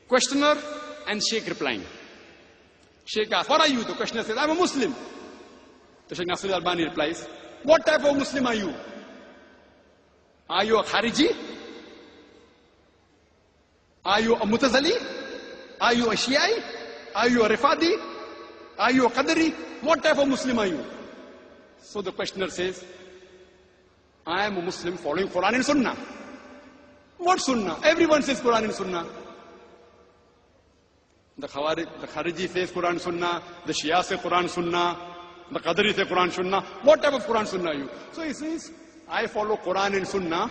Questioner and Sheikh replying. Sheikh asks, what are you? The questioner says, I'm a Muslim. The Sheikh Nasir Albani replies, what type of Muslim are you? Are you a Khariji? Are you a Mutazali? Are you a Shi'i? Are you a Rifadi? Are you a Qadri? What type of Muslim are you? So the questioner says, I am a Muslim following Quran and Sunnah. What Sunnah? Everyone says Quran and Sunnah. The Khariji says Quran Sunnah, the Shia says Quran Sunnah, the Qadri says Quran Sunnah. What type of Quran Sunnah are you? So he says, I follow Quran and Sunnah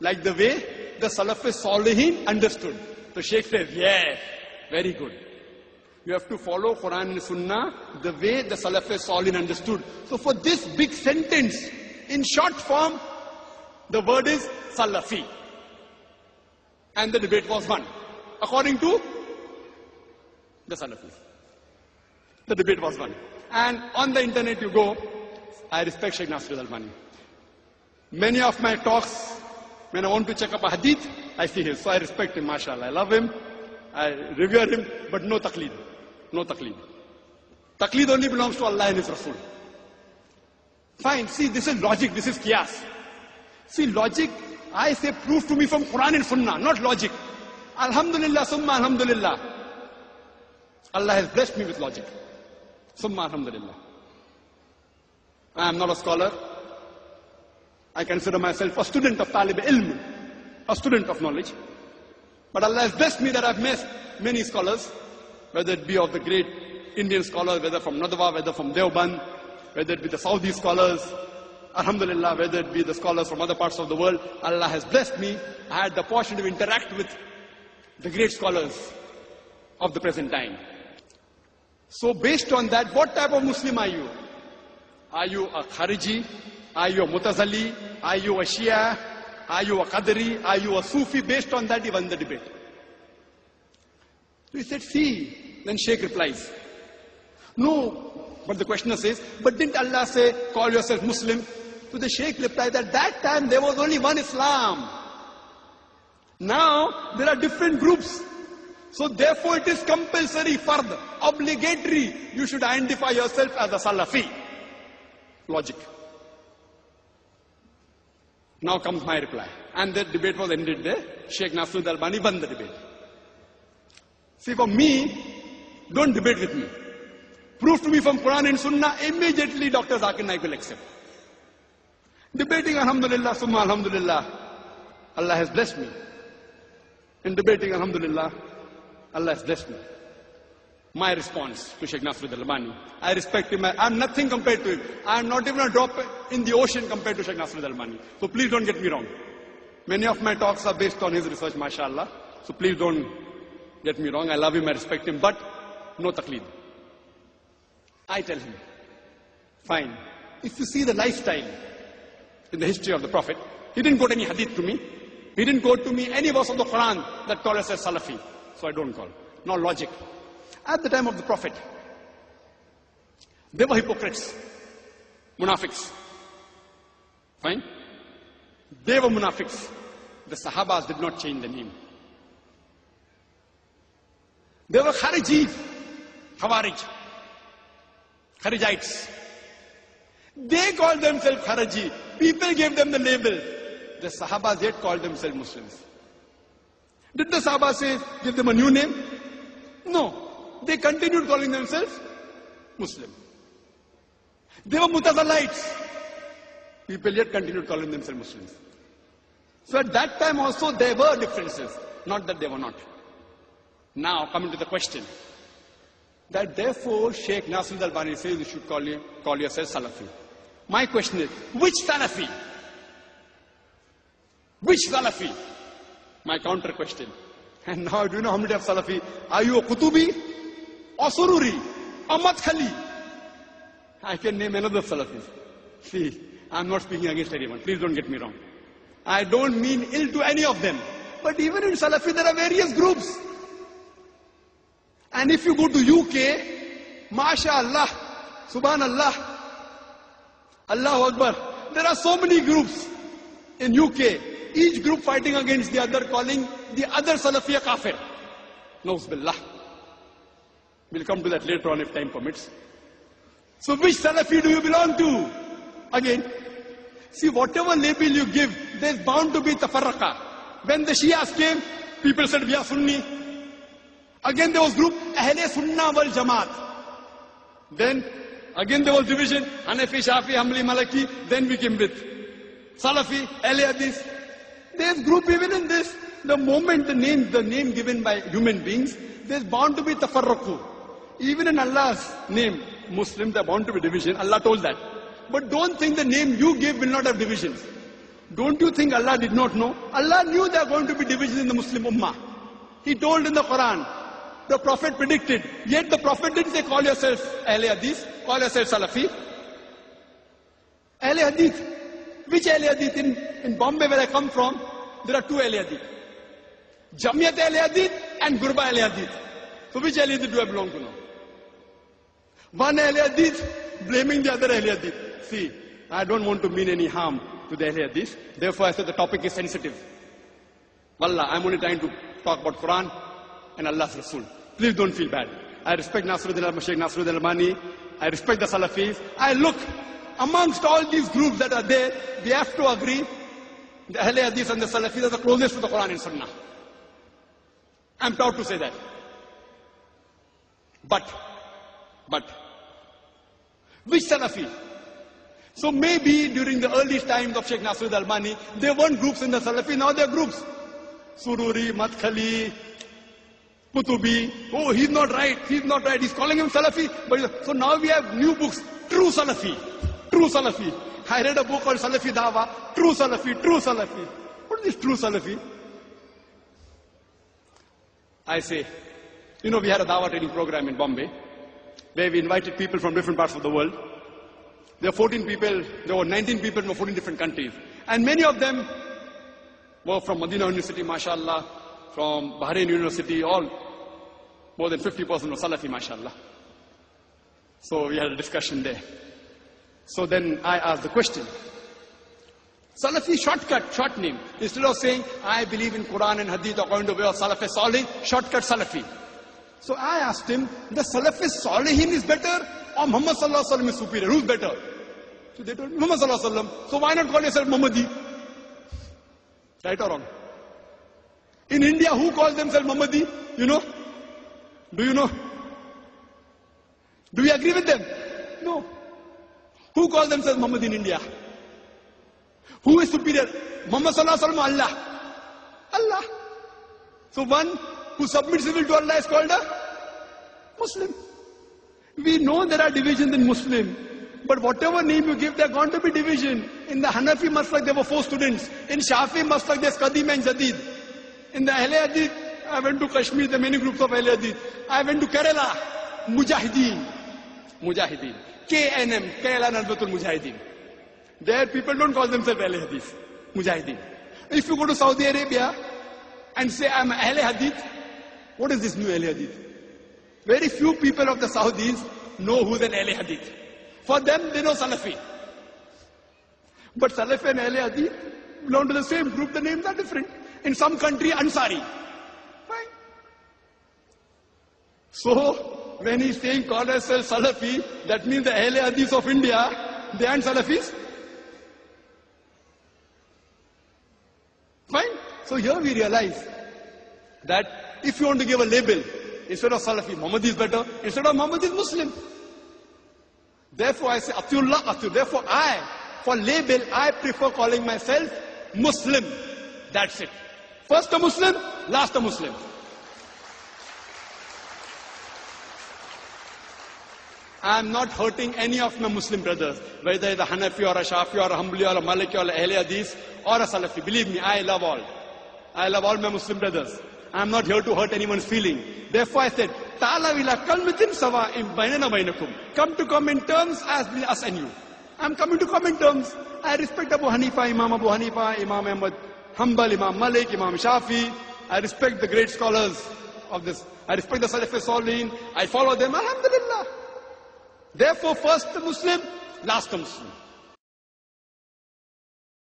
like the way the salafis Salihin understood. The Sheikh says, yes, very good. You have to follow Quran and Sunnah the way the salafis Salihin understood. So for this big sentence, in short form, the word is Salafi. And the debate was won. According to the Salafis. The debate was won. And on the internet you go, I respect Sheikh Nasir Albani. Many of my talks, when I want to check up a hadith, I see his. So I respect him, mashallah. I love him, I revere him, but no taqleed. No taqleed. Taqleed only belongs to Allah and His Rasul. Fine, see, this is logic, this is qiyas. See, logic, I say, prove to me from Quran and Sunnah, not logic. Alhamdulillah, summa alhamdulillah. Allah has blessed me with logic. Summa alhamdulillah. I am not a scholar. I consider myself a student of talib ilm, a student of knowledge. But Allah has blessed me that I've met many scholars, whether it be of the great Indian scholars, whether from Nadwa, whether from Deoband, whether it be the Saudi scholars, alhamdulillah, whether it be the scholars from other parts of the world. Allah has blessed me. I had the opportunity to interact with the great scholars of the present time. So based on that, what type of Muslim are you? Are you a Khariji? Are you a Mutazali? Are you a Shia? Are you a Qadri? Are you a Sufi? Based on that, he won the debate. So he said, see. Then Sheikh replies, no. But the questioner says, but didn't Allah say, call yourself Muslim? So the Sheikh replied, at that time there was only one Islam. Now there are different groups. So therefore it is compulsory, fard, obligatory. You should identify yourself as a Salafi. Logic. Now comes my reply. And the debate was ended there. Sheikh Nasir Albani won the debate. See, for me, don't debate with me. Prove to me from Quran and Sunnah, immediately Dr. Zakir Naik will accept. Debating, alhamdulillah, summa alhamdulillah, Allah has blessed me. In debating, alhamdulillah, Allah has blessed me. My response to Sheikh Nasir Albani, I respect him, I am nothing compared to him. I am not even a drop in the ocean compared to Sheikh Nasir Albani. So please don't get me wrong. Many of my talks are based on his research, mashallah. So please don't get me wrong. I love him, I respect him, but no taqleed. I tell him, fine. If you see the lifestyle in the history of the Prophet, he didn't quote any hadith to me. He didn't quote to me any verse of the Quran that called us as Salafi. So I don't call. No logic. At the time of the Prophet, they were hypocrites, munafiqs. Fine? They were munafiqs. The Sahabas did not change the name. They were Khariji, Khawarij, Kharijites. They called themselves Khariji. People gave them the label. The Sahabas yet called themselves Muslims. Did the Sahabas say, give them a new name? No. They continued calling themselves Muslim. They were Mutazalites. People yet continued calling themselves Muslims. So at that time also there were differences. Not that they were not. Now coming to the question. That therefore Sheikh Nasir Albani says you should call yourself Salafi. My question is, which Salafi? Which Salafi? My counter question. And now do you know how many types of Salafi? Are you a Qutubi or Sururi or Madkhali? I can name another Salafis. See, I'm not speaking against anyone. Please don't get me wrong. I don't mean ill to any of them. But even in Salafi there are various groups. And if you go to UK, MashaAllah, Subhanallah, Allahu Akbar, there are so many groups in UK, each group fighting against the other, calling the other Salafi a kafir. Nauz billah. We'll come to that later on if time permits. So which Salafi do you belong to? Again, see, whatever label you give, there's bound to be tafarraqa. When the Shias came, people said, we are Sunni. Again there was group, Ahle Sunnah wal Jamaat. Then, again there was division, Hanafi, Shafi, Hanbali, Maliki. Then we came with Salafi, Ahle Hadith. There's group even in this. The moment the name given by human beings, there's bound to be tafarruqu. Even in Allah's name, Muslim, there's bound to be division. Allah told that. But don't think the name you give will not have divisions. Don't you think Allah did not know? Allah knew there are going to be divisions in the Muslim Ummah. He told in the Quran. The Prophet predicted. Yet the Prophet didn't say, call yourself Ahle Hadith, call yourself Salafi. Ahle Hadith. Which Ahle Hadith? In Bombay where I come from, there are two Ahle Hadith. Jamiyat Ahle Hadith and Gurba Ahle Hadith. So which Ahle Hadith do I belong to now? One Ahle Hadith blaming the other Ahle Hadith. See, I don't want to mean any harm to the Ahle Hadith. Therefore I said the topic is sensitive. Wallah, I'm only trying to talk about Quran and Allah's Rasul. Please don't feel bad. I respect Sheikh Nasruddin Albani. I respect the Salafis. I look amongst all these groups that are there, we have to agree the Ahle Hadith and the Salafis are the closest to the Quran and Sunnah. I'm proud to say that. But, which Salafi? So maybe during the early times of Sheikh Nasruddin Albani, there weren't groups in the Salafi, now there are groups. Sururi, Madkhali, Kutubi. Oh, he's not right, he's calling him Salafi. So now we have new books, True Salafi. I read a book called Salafi Dawa, True Salafi. What is this True Salafi? I say, we had a Dawa training program in Bombay, where we invited people from different parts of the world. There were 19 people from 14 different countries. And many of them were from Medina University, mashallah, from Bahrain University, all more than 50% were Salafi, mashallah. So we had a discussion there. So then I asked the question, Salafi short name. Instead of saying, I believe in Quran and Hadith according to the way of Salaf Salih, shortcut Salafi. So I asked him, the Salaf Salihin is better or Muhammad Sallallahu Alaihi Wasallam is superior? Who's better? So they told me, Muhammad Sallallahu Alaihi Wasallam. So why not call yourself Muhammadi? Right or wrong? In India, who calls themselves Muhammadi? You know? Do you know? Do we agree with them? No. Who calls themselves Muhammad in India? Who is superior? Muhammad Sallallahu Alaihi Wasallam, Allah. So one who submits his will to Allah is called a Muslim. We know there are divisions in Muslim, but whatever name you give, there are going to be division. In the Hanafi Maslak, there were 4 students. In Shafi Maslak, there's Qadim and Jadid. In the Ahle Hadith, I went to Kashmir, there are many groups of Ahle Hadith. I went to Kerala, Mujahideen. KNM, Kerala Nadbatul Mujahideen. There people don't call themselves Ahle Hadith, Mujahideen. If you go to Saudi Arabia and say, I'm Ahle Hadith, what is this new Ahle Hadith? Very few people of the Saudis know who's an Ahle Hadith. For them, they know Salafi. But Salafi and Ahle Hadith belong to the same group, the names are different. In some country, Ansari. Fine. So, when he's saying call ourselves Salafi, that means the Ahle Hadith of India, they aren't Salafis. Fine. So here we realize that if you want to give a label, instead of Salafi, Muhammad is better. Instead of Muhammad is Muslim. Therefore I say, Atiullah, Atiullah. Therefore for label, I prefer calling myself Muslim. That's it. First a Muslim, last a Muslim. I am not hurting any of my Muslim brothers, whether it's a Hanafi or a Shafi or a Hanbali or a Maliki or a Ahle Hadith or a Salafi. Believe me, I love all. I love all my Muslim brothers. I am not here to hurt anyone's feeling. Therefore I said, Ta'ala wila kalmatin sawa'im bainana bainakum. Come to common terms as between us and you. I am coming to common terms. I respect Imam Abu Hanifa, Imam Ahmad Hanbal, Imam Malik, Imam Shafi. I respect the great scholars of this. I respect the Salaf Salihin. I follow them. Alhamdulillah. Therefore, first the Muslim, last the Muslim.